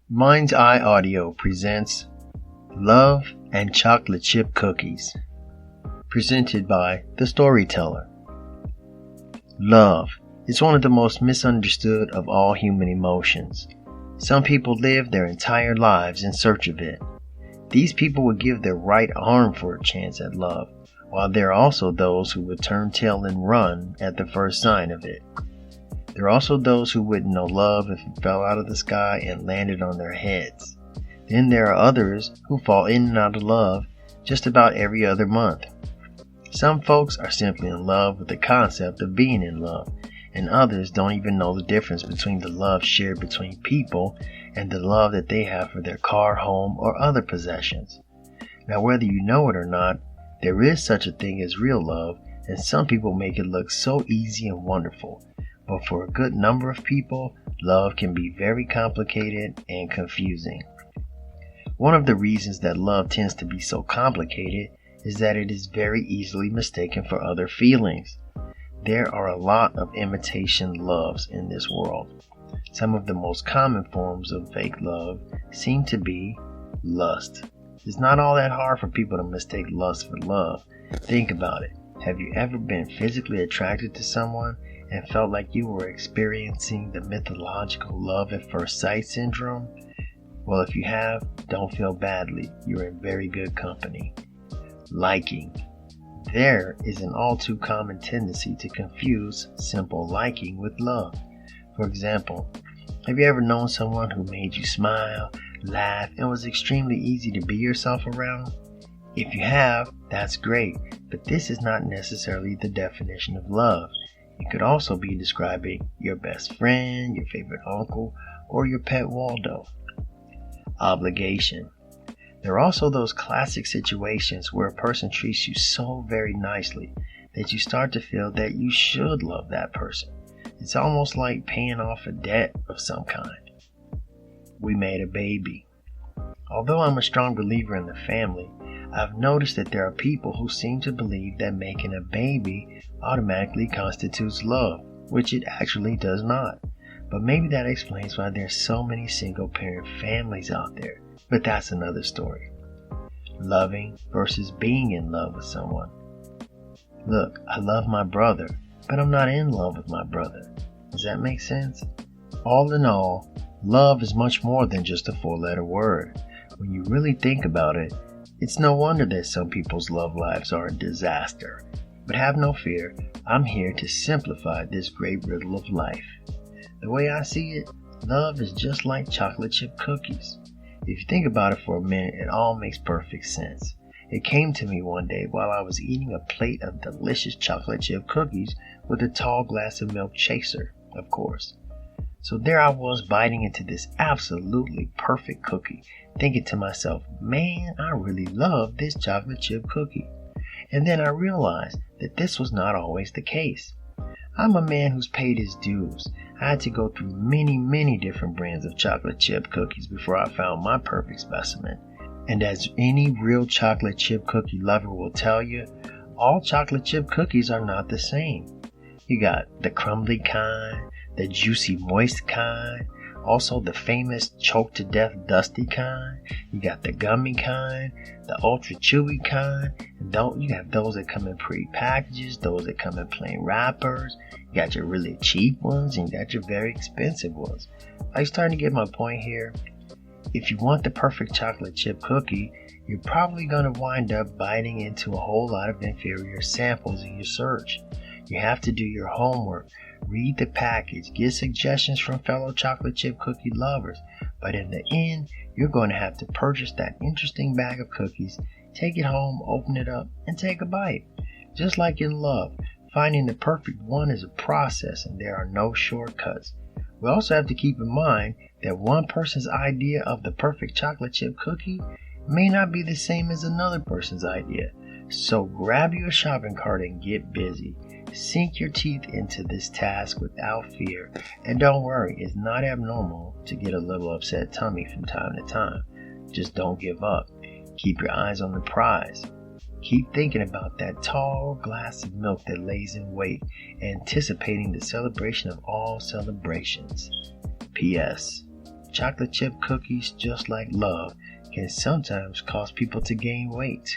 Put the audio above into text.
Mind's Eye Audio presents Love and Chocolate Chip Cookies, presented by the Storyteller. Love is one of the most misunderstood of all human emotions. Some people live their entire lives in search of it. These people would give their right arm for a chance at love, while there are also those who would turn tail and run at the first sign of it. There are also those who wouldn't know love if it fell out of the sky and landed on their heads. Then there are others who fall in and out of love just about every other month. Some folks are simply in love with the concept of being in love, and others don't even know the difference between the love shared between people and the love that they have for their car, home, or other possessions. Now, whether you know it or not, there is such a thing as real love, and some people make it look so easy and wonderful. But for a good number of people, love can be very complicated and confusing. One of the reasons that love tends to be so complicated is that it is very easily mistaken for other feelings. There are a lot of imitation loves in this world. Some of the most common forms of fake love seem to be lust. It's not all that hard for people to mistake lust for love. Think about it. Have you ever been physically attracted to someone and felt like you were experiencing the mythological love at first sight syndrome? Well, if you have, don't feel badly. You're in very good company. Liking. There is an all too common tendency to confuse simple liking with love. For example, have you ever known someone who made you smile, laugh, and was extremely easy to be yourself around? If you have, that's great, but this is not necessarily the definition of love. It could also be describing your best friend, your favorite uncle, or your pet Waldo. Obligation. There are also those classic situations where a person treats you so very nicely that you start to feel that you should love that person. It's almost like paying off a debt of some kind. We made a baby. Although I'm a strong believer in the family, I've noticed that there are people who seem to believe that making a baby automatically constitutes love, which it actually does not. But maybe that explains why there's so many single-parent families out there. But that's another story. Loving versus being in love with someone. Look, I love my brother, but I'm not in love with my brother. Does that make sense? All in all, love is much more than just a four-letter word. When you really think about it, it's no wonder that some people's love lives are a disaster. But have no fear, I'm here to simplify this great riddle of life. The way I see it, love is just like chocolate chip cookies. If you think about it for a minute, it all makes perfect sense. It came to me one day while I was eating a plate of delicious chocolate chip cookies with a tall glass of milk chaser, of course. So there I was biting into this absolutely perfect cookie, thinking to myself, man, I really love this chocolate chip cookie. And then I realized that this was not always the case. I'm a man who's paid his dues. I had to go through many different brands of chocolate chip cookies before I found my perfect specimen. And as any real chocolate chip cookie lover will tell you, all chocolate chip cookies are not the same. You got the crumbly kind, the juicy moist kind, also the famous choke to death dusty kind. You got the gummy kind, the ultra chewy kind, and you have those that come in pre-packages, those that come in plain wrappers. You got your really cheap ones and you got your very expensive ones. Are you starting to get my point here? If you want the perfect chocolate chip cookie, you're probably going to wind up biting into a whole lot of inferior samples in your search. You have to do your homework, read the package, get suggestions from fellow chocolate chip cookie lovers, but in the end, you're going to have to purchase that interesting bag of cookies, take it home, open it up, and take a bite. Just like in love, finding the perfect one is a process and there are no shortcuts. We also have to keep in mind that one person's idea of the perfect chocolate chip cookie may not be the same as another person's idea. So grab your shopping cart and get busy. Sink your teeth into this task without fear. And don't worry, it's not abnormal to get a little upset tummy from time to time. Just don't give up. Keep your eyes on the prize. Keep thinking about that tall glass of milk that lays in wait, anticipating the celebration of all celebrations. P.S. Chocolate chip cookies, just like love, can sometimes cause people to gain weight.